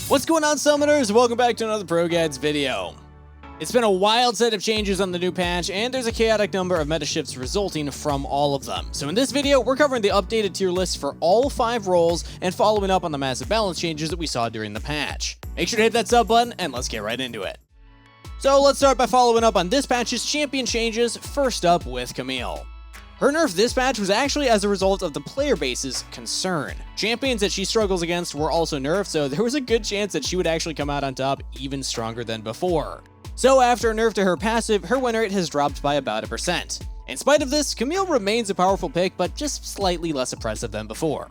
What's going on, summoners? Welcome back to another ProGuides video. It's been a wild set of changes on the new patch, and there's a chaotic number of meta shifts resulting from all of them. So in this video, we're covering the updated tier list for all 5 roles and following up on the massive balance changes that we saw during the patch. Make sure to hit that sub button, and let's get right into it. So let's start by following up on this patch's champion changes, first up with Camille. Her nerf this patch was actually as a result of the player base's concern. Champions that she struggles against were also nerfed, so there was a good chance that she would actually come out on top even stronger than before. So after a nerf to her passive, her win rate has dropped by about 1%. In spite of this, Camille remains a powerful pick, but just slightly less oppressive than before.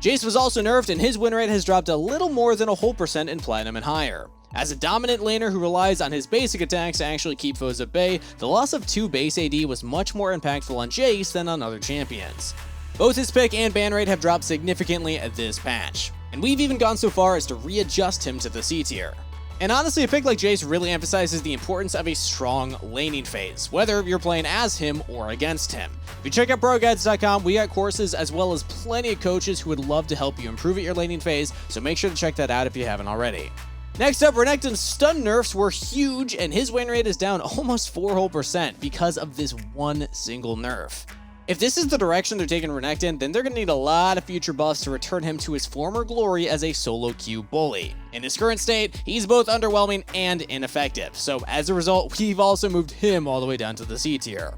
Jace was also nerfed, and his win rate has dropped a little more than a whole percent in Platinum and higher. As a dominant laner who relies on his basic attacks to actually keep foes at bay, the loss of 2 base AD was much more impactful on Jace than on other champions. Both his pick and ban rate have dropped significantly at this patch, and we've even gone so far as to readjust him to the C tier. And honestly, a pick like Jace really emphasizes the importance of a strong laning phase, whether you're playing as him or against him. If you check out ProGuides.com, we got courses as well as plenty of coaches who would love to help you improve at your laning phase, so make sure to check that out if you haven't already. Next up, Renekton's stun nerfs were huge, and his win rate is down almost 4% because of this one single nerf. If this is the direction they're taking Renekton, then they're going to need a lot of future buffs to return him to his former glory as a solo queue bully. In his current state, he's both underwhelming and ineffective, so as a result, we've also moved him all the way down to the C tier.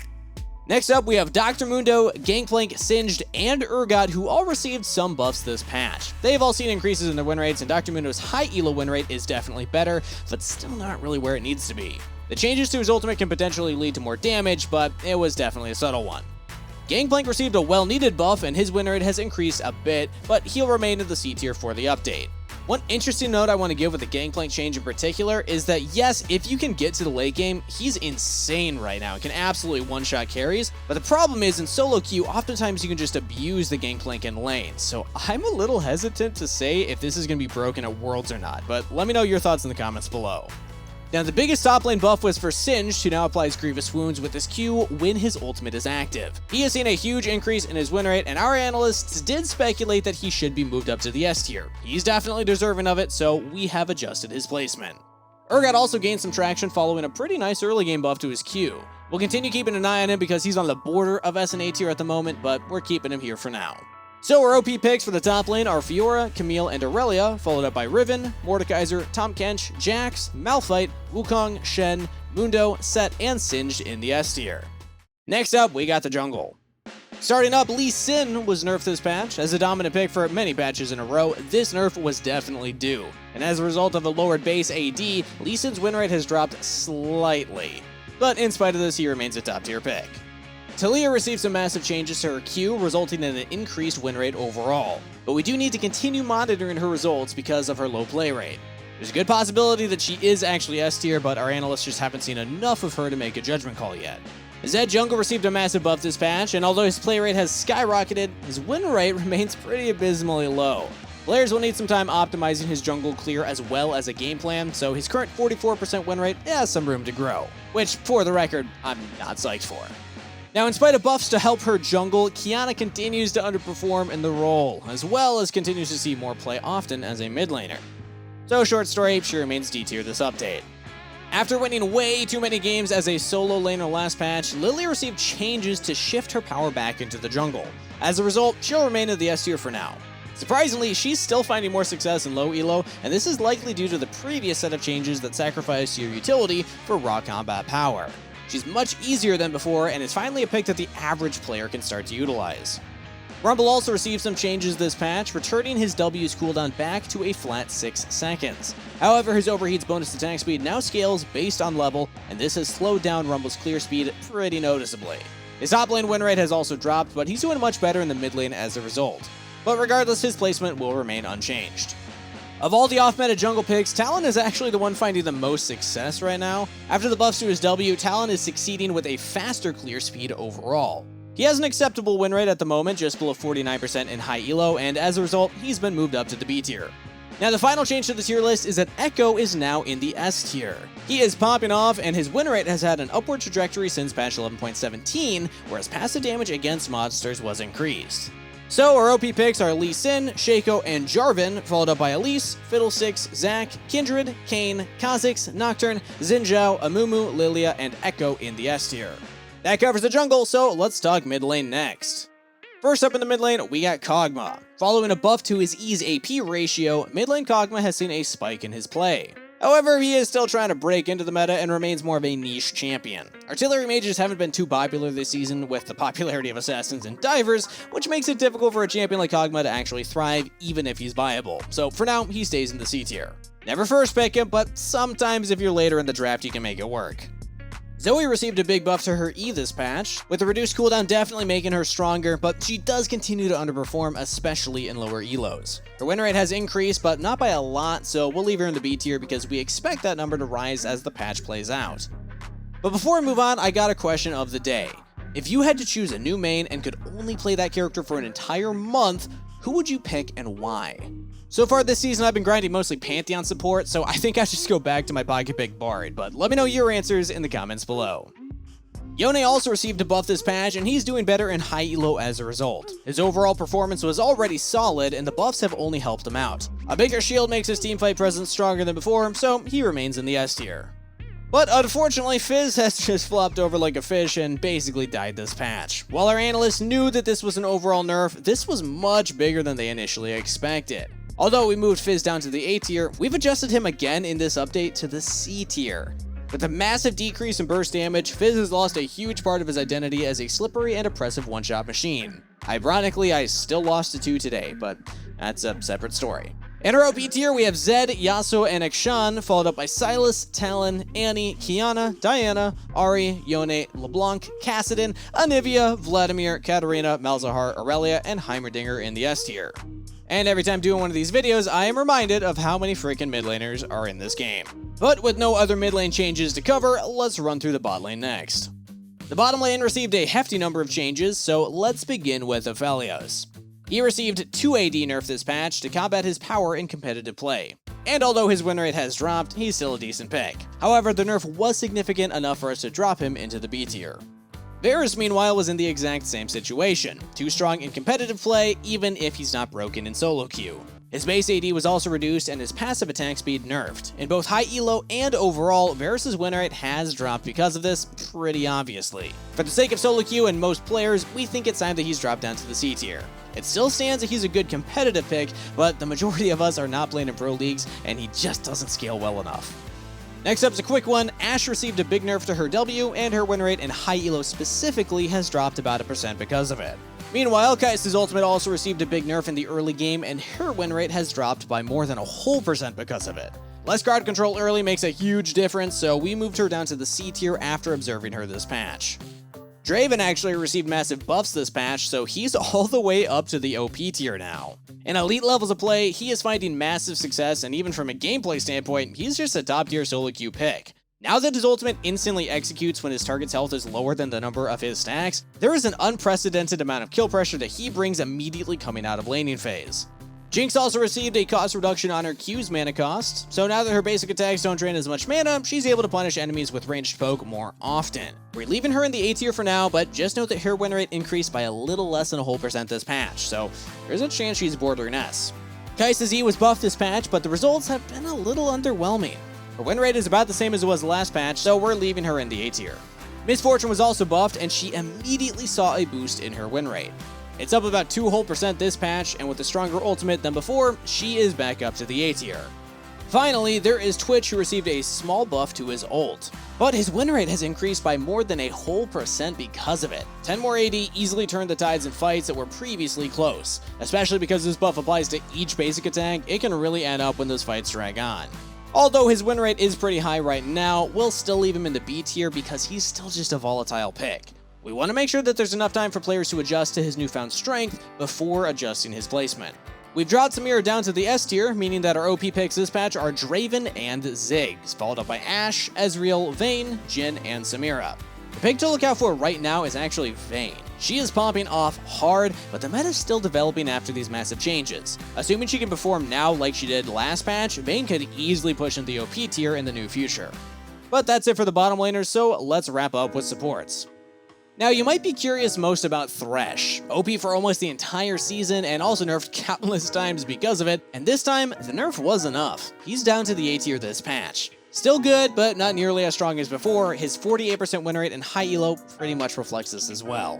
Next up, we have Dr. Mundo, Gangplank, Singed, and Urgot, who all received some buffs this patch. They've all seen increases in their win rates, and Dr. Mundo's high elo win rate is definitely better, but still not really where it needs to be. The changes to his ultimate can potentially lead to more damage, but it was definitely a subtle one. Gangplank received a well-needed buff, and his win rate has increased a bit, but he'll remain in the C tier for the update. One interesting note I want to give with the Gangplank change in particular is that yes, if you can get to the late game, he's insane right now. He can absolutely one-shot carries, but the problem is in solo queue, oftentimes you can just abuse the Gangplank in lane. So I'm a little hesitant to say if this is going to be broken at Worlds or not, but let me know your thoughts in the comments below. Now, the biggest top lane buff was for Singed, who now applies Grievous Wounds with his Q when his ultimate is active. He has seen a huge increase in his win rate, and our analysts did speculate that he should be moved up to the S tier. He's definitely deserving of it, so we have adjusted his placement. Urgot also gained some traction following a pretty nice early game buff to his Q. We'll continue keeping an eye on him because he's on the border of S and A tier at the moment, but we're keeping him here for now. So our OP picks for the top lane are Fiora, Camille, and Aurelia, followed up by Riven, Mordekaiser, Tahm Kench, Jax, Malphite, Wukong, Shen, Mundo, Set, and Singed in the S tier. Next up, we got the jungle. Starting up, Lee Sin was nerfed this patch. As a dominant pick for many patches in a row, this nerf was definitely due. And as a result of a lowered base AD, Lee Sin's win rate has dropped slightly. But in spite of this, he remains a top tier pick. Talia received some massive changes to her Q, resulting in an increased win rate overall, but we do need to continue monitoring her results because of her low play rate. There's a good possibility that she is actually S tier, but our analysts just haven't seen enough of her to make a judgment call yet. Zed Jungle received a massive buff this patch, and although his play rate has skyrocketed, his win rate remains pretty abysmally low. Players will need some time optimizing his jungle clear as well as a game plan, so his current 44% win rate has some room to grow, which, for the record, I'm not psyched for. Now, in spite of buffs to help her jungle, Qiyana continues to underperform in the role, as well as continues to see more play often as a mid laner. So, short story, she remains D tier this update. After winning way too many games as a solo laner last patch, Lily received changes to shift her power back into the jungle. As a result, she'll remain in the S tier for now. Surprisingly, she's still finding more success in low elo, and this is likely due to the previous set of changes that sacrificed your utility for raw combat power. She's much easier than before, and is finally a pick that the average player can start to utilize. Rumble also received some changes this patch, returning his W's cooldown back to a flat 6 seconds. However, his overheat's bonus attack speed now scales based on level, and this has slowed down Rumble's clear speed pretty noticeably. His top lane win rate has also dropped, but he's doing much better in the mid lane as a result. But regardless, his placement will remain unchanged. Of all the off-meta jungle picks, Talon is actually the one finding the most success right now. After the buffs to his W, Talon is succeeding with a faster clear speed overall. He has an acceptable win rate at the moment, just below 49% in high elo, and as a result, he's been moved up to the B tier. Now, the final change to the tier list is that Echo is now in the S tier. He is popping off, and his win rate has had an upward trajectory since patch 11.17, where his passive damage against monsters was increased. So our OP picks are Lee Sin, Shaco, and Jarvan, followed up by Elise, Fiddlesticks, Zac, Kindred, Kayn, Kha'Zix, Nocturne, Xin Zhao, Amumu, Lilia, and Echo in the S tier. That covers the jungle, so let's talk mid lane next. First up in the mid lane, we got Kog'Maw. Following a buff to his E's AP ratio, mid lane Kog'Maw has seen a spike in his play. However, he is still trying to break into the meta and remains more of a niche champion. Artillery mages haven't been too popular this season with the popularity of assassins and divers, which makes it difficult for a champion like Kog'Maw to actually thrive even if he's viable. So for now, he stays in the C tier. Never first pick him, but sometimes if you're later in the draft, you can make it work. Zoe received a big buff to her E this patch, with the reduced cooldown definitely making her stronger, but she does continue to underperform, especially in lower elos. Her win rate has increased, but not by a lot, so we'll leave her in the B tier because we expect that number to rise as the patch plays out. But before we move on, I got a question of the day. If you had to choose a new main and could only play that character for an entire month, who would you pick and why? So far this season, I've been grinding mostly Pantheon support, so I think I should just go back to my pocket pick Bard, but let me know your answers in the comments below. Yone also received a buff this patch, and he's doing better in high elo as a result. His overall performance was already solid, and the buffs have only helped him out. A bigger shield makes his teamfight presence stronger than before, so he remains in the S tier. But unfortunately, Fizz has just flopped over like a fish and basically died this patch. While our analysts knew that this was an overall nerf, this was much bigger than they initially expected. Although we moved Fizz down to the A tier, we've adjusted him again in this update to the C tier. With a massive decrease in burst damage, Fizz has lost a huge part of his identity as a slippery and oppressive one-shot machine. Ironically, I still lost to 2 today, but that's a separate story. In our OP tier, we have Zed, Yasuo, and Akshan, followed up by Sylas, Talon, Annie, Kiana, Diana, Ahri, Yone, LeBlanc, Kassadin, Anivia, Vladimir, Katarina, Malzahar, Aurelia, and Heimerdinger in the S tier. And every time doing one of these videos, I am reminded of how many freaking mid laners are in this game. But with no other mid lane changes to cover, let's run through the bot lane next. The bottom lane received a hefty number of changes, so let's begin with Aphelios. He received 2 AD nerf this patch to combat his power in competitive play. And although his win rate has dropped, he's still a decent pick. However, the nerf was significant enough for us to drop him into the B tier. Varus, meanwhile, was in the exact same situation. Too strong in competitive play, even if he's not broken in solo queue. His base AD was also reduced and his passive attack speed nerfed. In both high elo and overall, Varus' win rate has dropped because of this, pretty obviously. For the sake of solo queue and most players, we think it's time that he's dropped down to the C tier. It still stands that he's a good competitive pick, but the majority of us are not playing in pro leagues, and he just doesn't scale well enough. Next up is a quick one. Ashe received a big nerf to her W, and her win rate in high elo specifically has dropped about 1% because of it. Meanwhile, Kai'Sa's ultimate also received a big nerf in the early game, and her win rate has dropped by more than a whole % because of it. Less guard control early makes a huge difference, so we moved her down to the C tier after observing her this patch. Draven actually received massive buffs this patch, so he's all the way up to the OP tier now. In elite levels of play, he is finding massive success, and even from a gameplay standpoint, he's just a top tier solo queue pick. Now that his ultimate instantly executes when his target's health is lower than the number of his stacks, there is an unprecedented amount of kill pressure that he brings immediately coming out of laning phase. Jinx also received a cost reduction on her Q's mana cost, so now that her basic attacks don't drain as much mana, she's able to punish enemies with ranged poke more often. We're leaving her in the A tier for now, but just note that her win rate increased by a little less than a whole % this patch, so there's a chance she's bordering S. Kai'Sa's E was buffed this patch, but the results have been a little underwhelming. Her win rate is about the same as it was last patch, so we're leaving her in the A tier. Miss Fortune was also buffed, and she immediately saw a boost in her win rate. It's up about 2 whole % this patch, and with a stronger ultimate than before, she is back up to the A tier. Finally, there is Twitch, who received a small buff to his ult. But his win rate has increased by more than a whole % because of it. 10 more AD easily turned the tides in fights that were previously close. Especially because this buff applies to each basic attack, it can really add up when those fights drag on. Although his win rate is pretty high right now, we'll still leave him in the B tier because he's still just a volatile pick. We want to make sure that there's enough time for players to adjust to his newfound strength before adjusting his placement. We've dropped Samira down to the S tier, meaning that our OP picks this patch are Draven and Ziggs, followed up by Ashe, Ezreal, Vayne, Jhin, and Samira. The pick to look out for right now is actually Vayne. She is popping off hard, but the meta is still developing after these massive changes. Assuming she can perform now like she did last patch, Vayne could easily push into the OP tier in the near future. But that's it for the bottom laners, so let's wrap up with supports. Now, you might be curious most about Thresh. OP for almost the entire season and also nerfed countless times because of it, and this time, the nerf was enough. He's down to the A tier this patch. Still good, but not nearly as strong as before. His 48% win rate and high elo pretty much reflects this as well.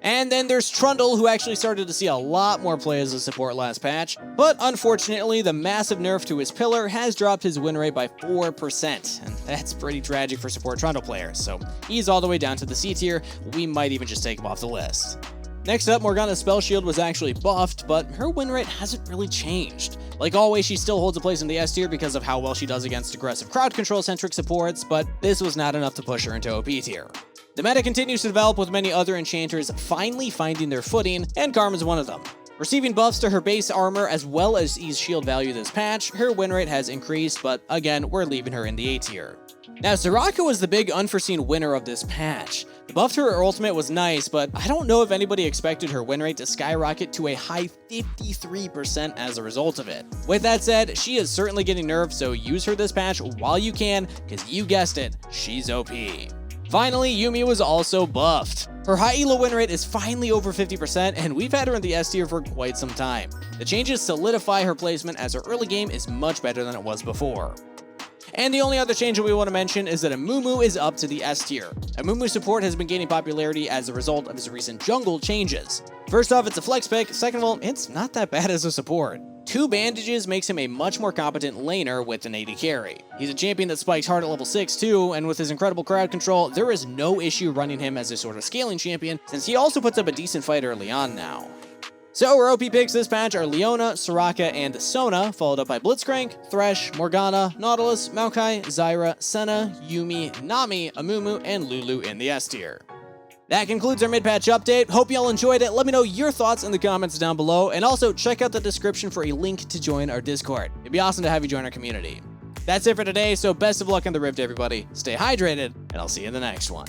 And then there's Trundle, who actually started to see a lot more play as a support last patch, but unfortunately, the massive nerf to his pillar has dropped his win rate by 4%, and that's pretty tragic for support Trundle players, so he's all the way down to the C tier. We might even just take him off the list. Next up, Morgana's Spell Shield was actually buffed, but her win rate hasn't really changed. Like always, she still holds a place in the S tier because of how well she does against aggressive crowd control-centric supports, but this was not enough to push her into OP tier. The meta continues to develop with many other enchanters finally finding their footing, and Karma's one of them. Receiving buffs to her base armor as well as ease shield value this patch, her win rate has increased, but again, we're leaving her in the A tier. Now, Soraka was the big unforeseen winner of this patch. The buff to her ultimate was nice, but I don't know if anybody expected her win rate to skyrocket to a high 53% as a result of it. With that said, she is certainly getting nerfed, so use her this patch while you can, because you guessed it, she's OP. Finally, Yuumi was also buffed. Her high elo win rate is finally over 50%, and we've had her in the S tier for quite some time. The changes solidify her placement as her early game is much better than it was before. And the only other change that we want to mention is that Amumu is up to the S tier. Amumu support has been gaining popularity as a result of his recent jungle changes. First off, it's a flex pick. Second of all, it's not that bad as a support. 2 bandages makes him a much more competent laner with an AD carry. He's a champion that spikes hard at level 6 too, and with his incredible crowd control, there is no issue running him as a sort of scaling champion, since he also puts up a decent fight early on now. So our OP picks this patch are Leona, Soraka, and Sona, followed up by Blitzcrank, Thresh, Morgana, Nautilus, Maokai, Zyra, Senna, Yuumi, Nami, Amumu, and Lulu in the S tier. That concludes our mid-patch update. Hope y'all enjoyed it. Let me know your thoughts in the comments down below, and also check out the description for a link to join our Discord. It'd be awesome to have you join our community. That's it for today, so best of luck on the Rift, everybody. Stay hydrated, and I'll see you in the next one.